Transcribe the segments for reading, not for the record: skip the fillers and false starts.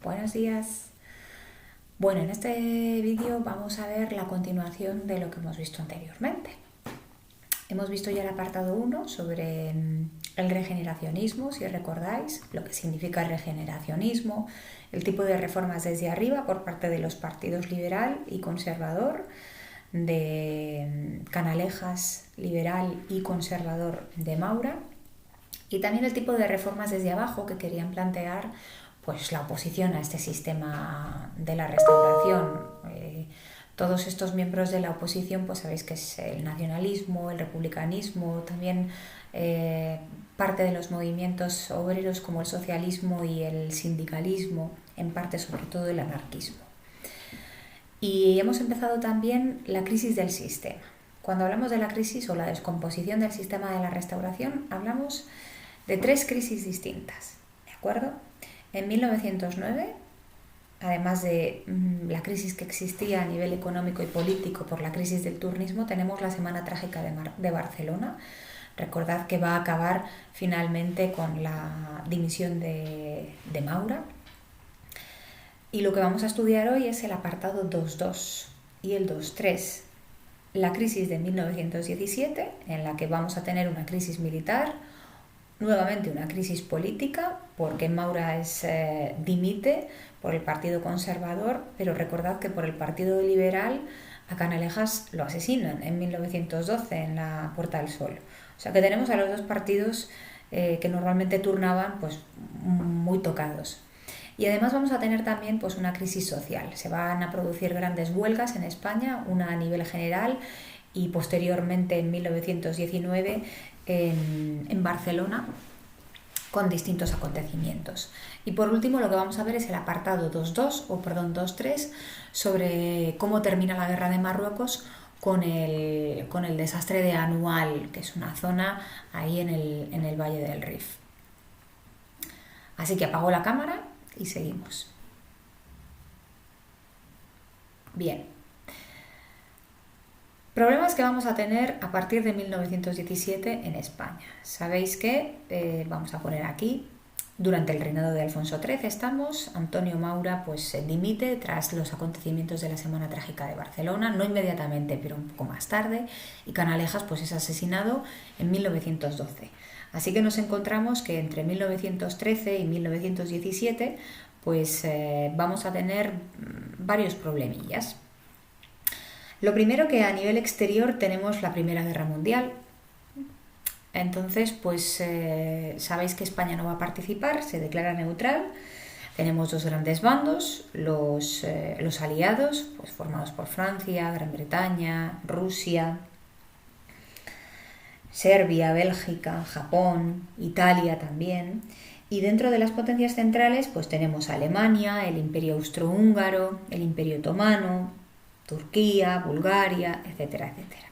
Buenos días. Bueno, en este vídeo vamos a ver la continuación de lo que hemos visto anteriormente. Hemos visto ya el apartado 1 sobre el regeneracionismo, si recordáis lo que significa el regeneracionismo, el tipo de reformas desde arriba por parte de los partidos liberal y conservador, de Canalejas, liberal y conservador de Maura, y también el tipo de reformas desde abajo que querían plantear pues la oposición a este sistema de la restauración. Todos estos miembros de la oposición, pues sabéis que es el nacionalismo, el republicanismo, también parte de los movimientos obreros como el socialismo y el sindicalismo, en parte sobre todo el anarquismo. Y hemos empezado también la crisis del sistema. Cuando hablamos de la crisis o la descomposición del sistema de la restauración, hablamos de 3 crisis distintas, ¿de acuerdo? En 1909, además de la crisis que existía a nivel económico y político por la crisis del turnismo, tenemos la Semana Trágica de Barcelona. Recordad que va a acabar finalmente con la dimisión de Maura. Y lo que vamos a estudiar hoy es el apartado 2.2 y el 2.3. La crisis de 1917, en la que vamos a tener una crisis militar, nuevamente una crisis política, porque Maura dimite por el Partido Conservador, pero recordad que por el Partido Liberal a Canalejas lo asesinan en 1912 en la Puerta del Sol. O sea que tenemos a los dos partidos que normalmente turnaban pues muy tocados. Y además vamos a tener también pues una crisis social. Se van a producir grandes huelgas en España, una a nivel general y posteriormente en 1919 en Barcelona, con distintos acontecimientos. Y por último lo que vamos a ver es el apartado 2.3 sobre cómo termina la guerra de Marruecos con el desastre de Anual, que es una zona ahí en el Valle del Rif. Así que apago la cámara y seguimos. Bien. Problemas que vamos a tener a partir de 1917 en España. Sabéis que, vamos a poner aquí, durante el reinado de Alfonso XIII estamos, Antonio Maura pues dimite tras los acontecimientos de la Semana Trágica de Barcelona, no inmediatamente, pero un poco más tarde, y Canalejas pues es asesinado en 1912. Así que nos encontramos que entre 1913 y 1917 pues vamos a tener varios problemillas. Lo primero, que a nivel exterior tenemos la Primera Guerra Mundial. Entonces, pues sabéis que España no va a participar, se declara neutral. Tenemos dos grandes bandos, los aliados, pues formados por Francia, Gran Bretaña, Rusia, Serbia, Bélgica, Japón, Italia también. Y dentro de las potencias centrales, pues tenemos Alemania, el Imperio Austrohúngaro, el Imperio Otomano, Turquía, Bulgaria, etcétera, etcétera.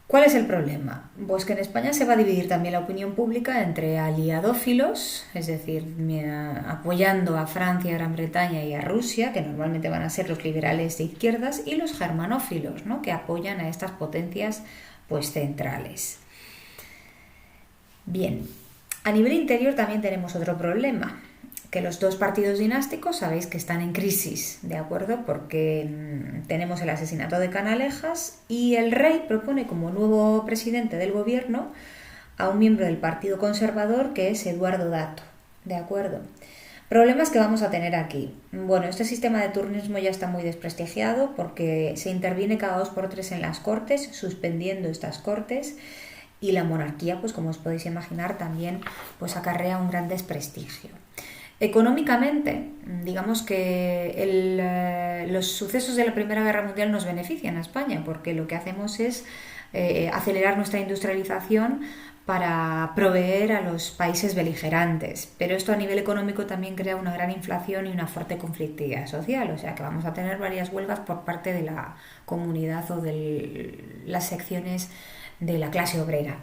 ¿Cuál es el problema? Pues que en España se va a dividir también la opinión pública entre aliadófilos, es decir, apoyando a Francia, a Gran Bretaña y a Rusia, que normalmente van a ser los liberales de izquierdas, y los germanófilos, ¿no?, que apoyan a estas potencias pues centrales. Bien, a nivel interior también tenemos otro problema, que los dos partidos dinásticos sabéis que están en crisis, ¿de acuerdo? Porque tenemos el asesinato de Canalejas y el rey propone como nuevo presidente del gobierno a un miembro del Partido Conservador que es Eduardo Dato, ¿de acuerdo? Problemas que vamos a tener aquí. Bueno, este sistema de turnismo ya está muy desprestigiado porque se interviene cada 2 por 3 en las cortes, suspendiendo estas cortes, y la monarquía, pues como os podéis imaginar, también pues acarrea un gran desprestigio. Económicamente, digamos que los sucesos de la Primera Guerra Mundial nos benefician a España, porque lo que hacemos es acelerar nuestra industrialización para proveer a los países beligerantes. Pero esto a nivel económico también crea una gran inflación y una fuerte conflictividad social, o sea que vamos a tener varias huelgas por parte de la comunidad o de las secciones de la clase obrera.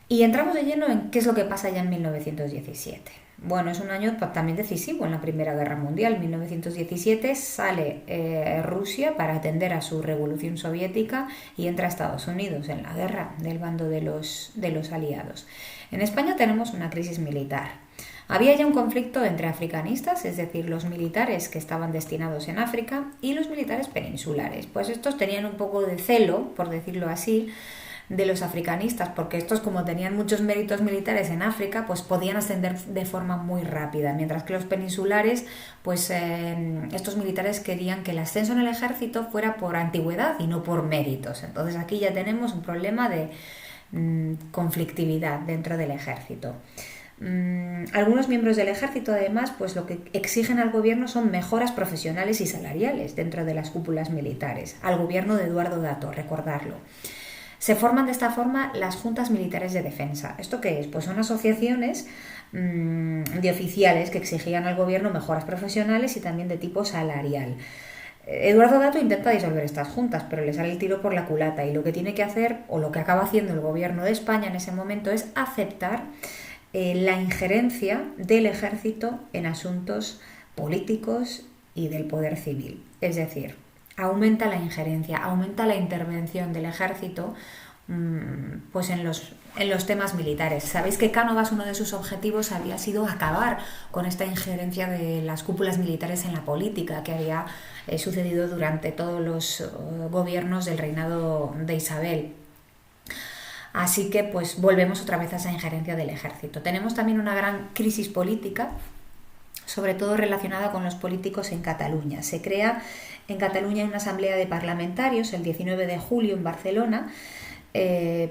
Y entramos de lleno en qué es lo que pasa ya en 1917. Bueno, es un año también decisivo en la Primera Guerra Mundial. En 1917 sale Rusia para atender a su revolución soviética y entra a Estados Unidos en la guerra del bando de los aliados. En España tenemos una crisis militar. Había ya un conflicto entre africanistas, es decir, los militares que estaban destinados en África, y los militares peninsulares. Pues estos tenían un poco de celo, por decirlo así, de los africanistas, porque estos, como tenían muchos méritos militares en África, pues podían ascender de forma muy rápida, mientras que los peninsulares, pues estos militares querían que el ascenso en el ejército fuera por antigüedad y no por méritos. Entonces aquí ya tenemos un problema de conflictividad dentro del ejército. Algunos miembros del ejército, además, pues lo que exigen al gobierno son mejoras profesionales y salariales dentro de las cúpulas militares, al gobierno de Eduardo Dato, recordarlo. Se forman de esta forma las juntas militares de defensa. ¿Esto qué es? Pues son asociaciones de oficiales que exigían al gobierno mejoras profesionales y también de tipo salarial. Eduardo Dato intenta disolver estas juntas, pero le sale el tiro por la culata, y lo que tiene que hacer, o lo que acaba haciendo el gobierno de España en ese momento, es aceptar la injerencia del ejército en asuntos políticos y del poder civil. Es decir, aumenta la injerencia, aumenta la intervención del ejército pues en los temas militares. Sabéis que Cánovas, uno de sus objetivos había sido acabar con esta injerencia de las cúpulas militares en la política que había sucedido durante todos los gobiernos del reinado de Isabel. Así que pues volvemos otra vez a esa injerencia del ejército. Tenemos también una gran crisis política, sobre todo relacionada con los políticos en Cataluña. Se crea en Cataluña una asamblea de parlamentarios el 19 de julio en Barcelona,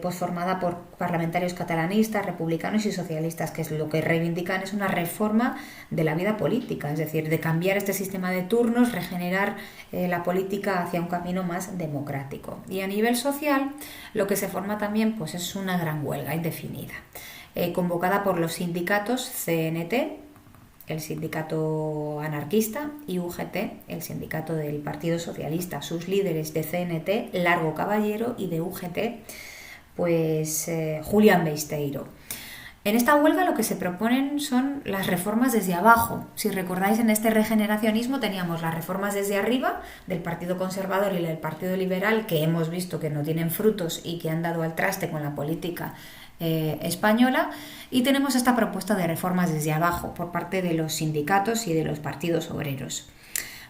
pues formada por parlamentarios catalanistas, republicanos y socialistas, que es lo que reivindican es una reforma de la vida política, es decir, de cambiar este sistema de turnos, regenerar la política hacia un camino más democrático. Y a nivel social, lo que se forma también pues es una gran huelga indefinida, convocada por los sindicatos CNT, el sindicato anarquista, y UGT, el sindicato del Partido Socialista. Sus líderes de CNT, Largo Caballero, y de UGT, pues Julián Besteiro. En esta huelga lo que se proponen son las reformas desde abajo. Si recordáis, en este regeneracionismo teníamos las reformas desde arriba, del Partido Conservador y del Partido Liberal, que hemos visto que no tienen frutos y que han dado al traste con la política española, y tenemos esta propuesta de reformas desde abajo por parte de los sindicatos y de los partidos obreros.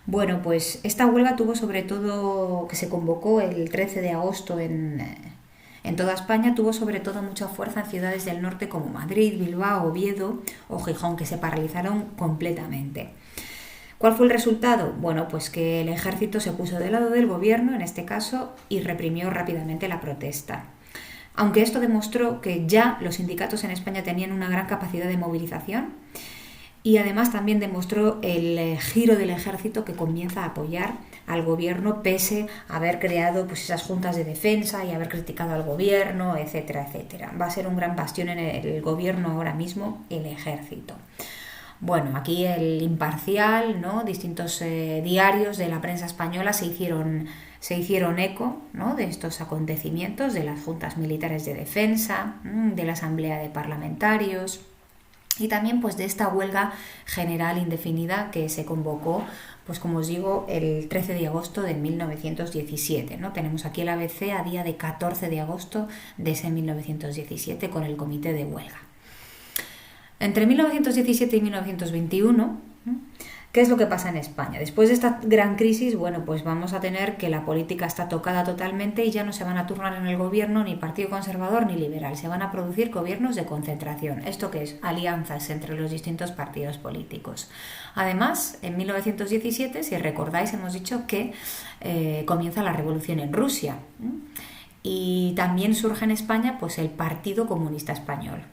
Bueno, pues esta huelga tuvo sobre todo, que se convocó el 13 de agosto en toda España, tuvo sobre todo mucha fuerza en ciudades del norte como Madrid, Bilbao, Oviedo o Gijón, que se paralizaron completamente. ¿Cuál fue el resultado? Bueno, pues que el ejército se puso del lado del gobierno, en este caso, y reprimió rápidamente la protesta. Aunque esto demostró que ya los sindicatos en España tenían una gran capacidad de movilización, y además también demostró el giro del ejército, que comienza a apoyar al gobierno pese a haber creado pues esas juntas de defensa y haber criticado al gobierno, etcétera, etcétera. Va a ser un gran bastión en el gobierno ahora mismo, el ejército. Bueno, aquí el Imparcial, ¿no? Distintos diarios de la prensa española se hicieron eco, ¿no?, de estos acontecimientos, de las juntas militares de defensa, de la asamblea de parlamentarios y también pues de esta huelga general indefinida que se convocó, pues como os digo, el 13 de agosto de 1917, ¿no? Tenemos aquí el ABC a día de 14 de agosto de ese 1917 con el comité de huelga. Entre 1917 y 1921, ¿qué es lo que pasa en España? Después de esta gran crisis, bueno, pues vamos a tener que la política está tocada totalmente y ya no se van a turnar en el gobierno ni Partido Conservador ni Liberal. Se van a producir gobiernos de concentración. ¿Esto qué es? Alianzas entre los distintos partidos políticos. Además, en 1917, si recordáis, hemos dicho que comienza la revolución en Rusia. Y también surge en España pues el Partido Comunista Español.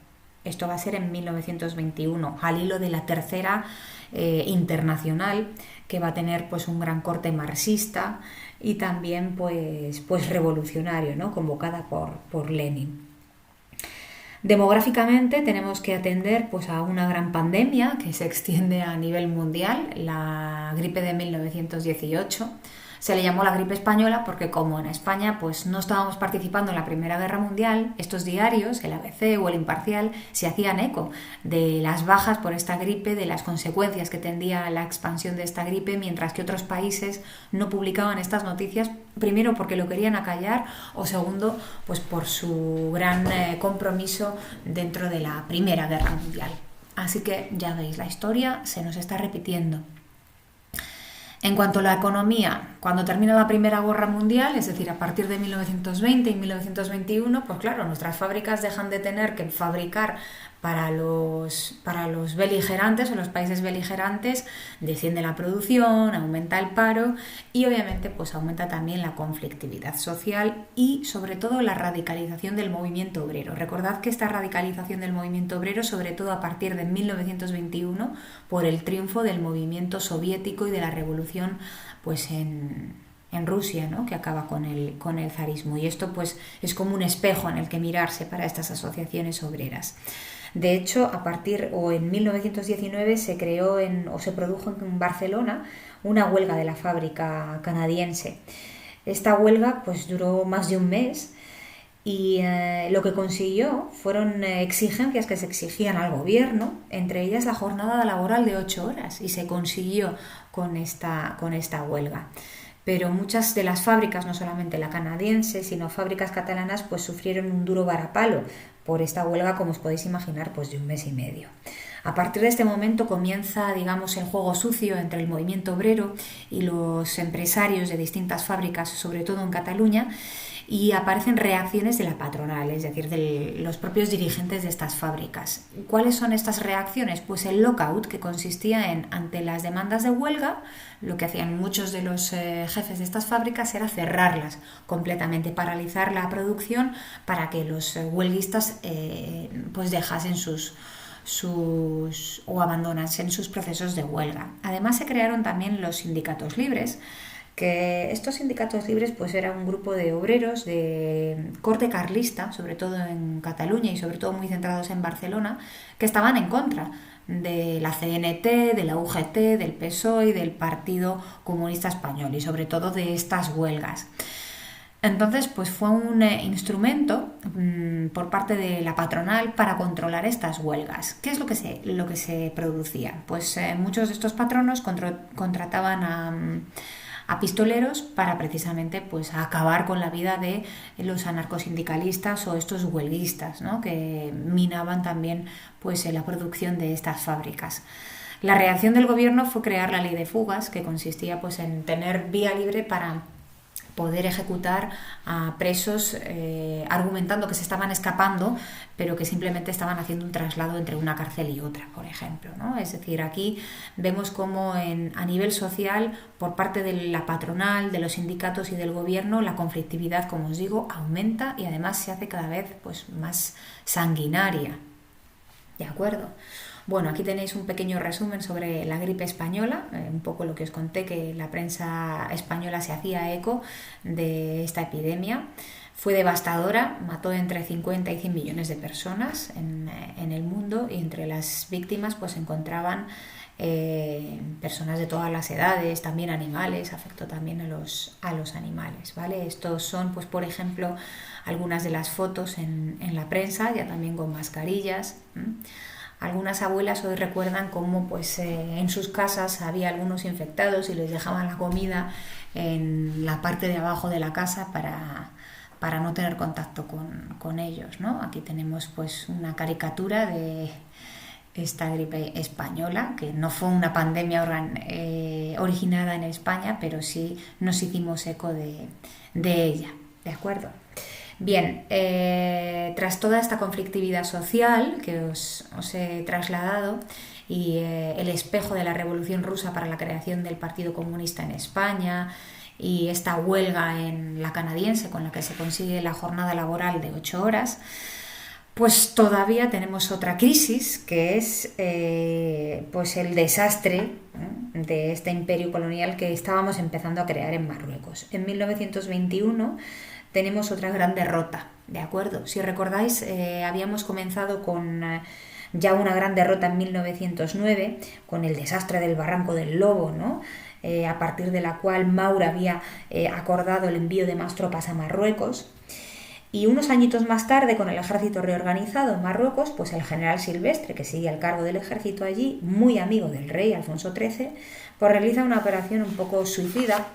Esto va a ser en 1921, al hilo de la tercera internacional, que va a tener pues un gran corte marxista y también pues revolucionario, ¿no?, convocada por Lenin. Demográficamente tenemos que atender pues a una gran pandemia que se extiende a nivel mundial, la gripe de 1918. Se le llamó la gripe española porque, como en España pues no estábamos participando en la Primera Guerra Mundial, estos diarios, el ABC o el Imparcial, se hacían eco de las bajas por esta gripe, de las consecuencias que tendría la expansión de esta gripe, mientras que otros países no publicaban estas noticias, primero porque lo querían acallar o segundo pues por su gran compromiso dentro de la Primera Guerra Mundial. Así que ya veis, la historia se nos está repitiendo. En cuanto a la economía, cuando termina la Primera Guerra Mundial, es decir, a partir de 1920 y 1921, pues claro, nuestras fábricas dejan de tener que fabricar para los beligerantes o los países beligerantes, desciende la producción, aumenta el paro y obviamente pues aumenta también la conflictividad social y sobre todo la radicalización del movimiento obrero. Recordad que esta radicalización del movimiento obrero, sobre todo a partir de 1921, por el triunfo del movimiento soviético y de la revolución pues en Rusia, ¿no? Que acaba con el zarismo, y esto pues es como un espejo en el que mirarse para estas asociaciones obreras. De hecho, en 1919 se creó o se produjo en Barcelona una huelga de la fábrica canadiense. Esta huelga pues duró más de un mes y lo que consiguió fueron exigencias que se exigían al gobierno, entre ellas la jornada laboral de 8 horas, y se consiguió con esta huelga. Pero muchas de las fábricas, no solamente la canadiense, sino fábricas catalanas, pues sufrieron un duro varapalo por esta huelga, como os podéis imaginar, pues de un mes y medio. A partir de este momento comienza, digamos, el juego sucio entre el movimiento obrero y los empresarios de distintas fábricas, sobre todo en Cataluña, y aparecen reacciones de la patronal, es decir, de los propios dirigentes de estas fábricas. ¿Cuáles son estas reacciones? Pues el lockout, que consistía en, ante las demandas de huelga, lo que hacían muchos de los jefes de estas fábricas era cerrarlas completamente, paralizar la producción para que los huelguistas pues dejasen o abandonasen sus procesos de huelga. Además se crearon también los sindicatos libres, que estos sindicatos libres pues era un grupo de obreros de corte carlista, sobre todo en Cataluña y sobre todo muy centrados en Barcelona, que estaban en contra de la CNT, de la UGT, del PSOE y del Partido Comunista Español, y sobre todo de estas huelgas. Entonces, pues fue un instrumento por parte de la patronal para controlar estas huelgas. ¿Qué es lo que se producía? Pues muchos de estos patronos contrataban a pistoleros para precisamente pues acabar con la vida de los anarcosindicalistas o estos huelguistas, ¿no? Que minaban también pues la producción de estas fábricas. La reacción del gobierno fue crear la ley de fugas, que consistía pues en tener vía libre para poder ejecutar a presos argumentando que se estaban escapando, pero que simplemente estaban haciendo un traslado entre una cárcel y otra, por ejemplo, ¿no? Es decir, aquí vemos cómo a nivel social, por parte de la patronal, de los sindicatos y del gobierno, la conflictividad, como os digo, aumenta y además se hace cada vez pues, más sanguinaria. ¿De acuerdo? Bueno, aquí tenéis un pequeño resumen sobre la gripe española, un poco lo que os conté, que la prensa española se hacía eco de esta epidemia. Fue devastadora, mató entre 50 y 100 millones de personas en el mundo, y entre las víctimas pues se encontraban personas de todas las edades, también animales, afectó también a los animales, ¿vale? Estos son, pues por ejemplo, algunas de las fotos en la prensa, ya también con mascarillas. Algunas abuelas hoy recuerdan cómo pues, en sus casas había algunos infectados y les dejaban la comida en la parte de abajo de la casa para no tener contacto con ellos, ¿no? Aquí tenemos pues, una caricatura de esta gripe española, que no fue una pandemia originada en España, pero sí nos hicimos eco de ella, ¿de acuerdo? Bien, tras toda esta conflictividad social que os he trasladado y el espejo de la Revolución Rusa para la creación del Partido Comunista en España y esta huelga en la canadiense con la que se consigue la jornada laboral de 8 horas, pues todavía tenemos otra crisis, que es pues el desastre de este imperio colonial que estábamos empezando a crear en Marruecos. En 1921 tenemos otra gran derrota, ¿de acuerdo? Si recordáis, habíamos comenzado con ya una gran derrota en 1909, con el desastre del Barranco del Lobo, ¿no? A partir de la cual Maura había acordado el envío de más tropas a Marruecos. Y unos añitos más tarde, con el ejército reorganizado en Marruecos, pues el general Silvestre, que sigue al cargo del ejército allí, muy amigo del rey Alfonso XIII, pues realiza una operación un poco suicida,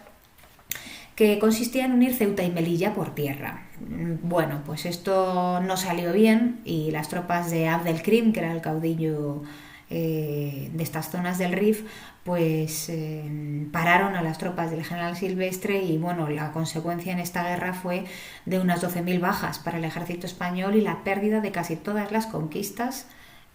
que consistía en unir Ceuta y Melilla por tierra. Bueno, pues esto no salió bien y las tropas de Abdelkrim, que era el caudillo de estas zonas del Rif, pues pararon a las tropas del general Silvestre y bueno, la consecuencia en esta guerra fue de unas 12.000 bajas para el ejército español y la pérdida de casi todas las conquistas,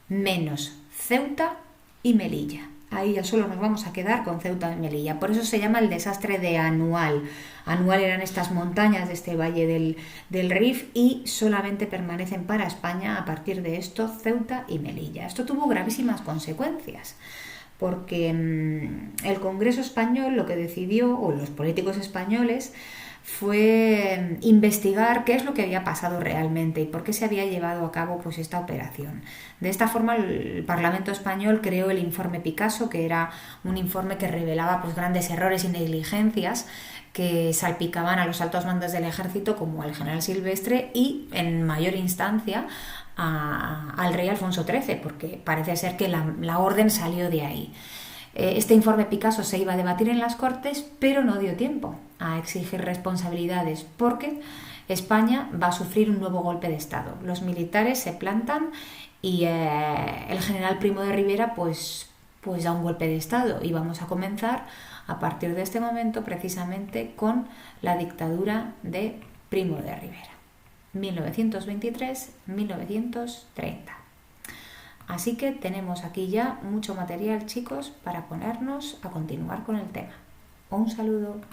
menos Ceuta y Melilla. Ahí ya solo nos vamos a quedar con Ceuta y Melilla. Por eso se llama el desastre de Anual. Anual eran estas montañas de este valle del Rif y solamente permanecen para España a partir de esto Ceuta y Melilla. Esto tuvo gravísimas consecuencias porque el Congreso español lo que decidió, o los políticos españoles, fue investigar qué es lo que había pasado realmente y por qué se había llevado a cabo pues esta operación. De esta forma el Parlamento español creó el informe Picasso, que era un informe que revelaba pues grandes errores y negligencias que salpicaban a los altos mandos del ejército, como al general Silvestre y en mayor instancia al rey Alfonso XIII, porque parece ser que la orden salió de ahí. Este informe Picasso se iba a debatir en las Cortes, pero no dio tiempo a exigir responsabilidades porque España va a sufrir un nuevo golpe de Estado. Los militares se plantan y el general Primo de Rivera pues da un golpe de Estado y vamos a comenzar a partir de este momento precisamente con la dictadura de Primo de Rivera, 1923-1930. Así que tenemos aquí ya mucho material, chicos, para ponernos a continuar con el tema. Un saludo.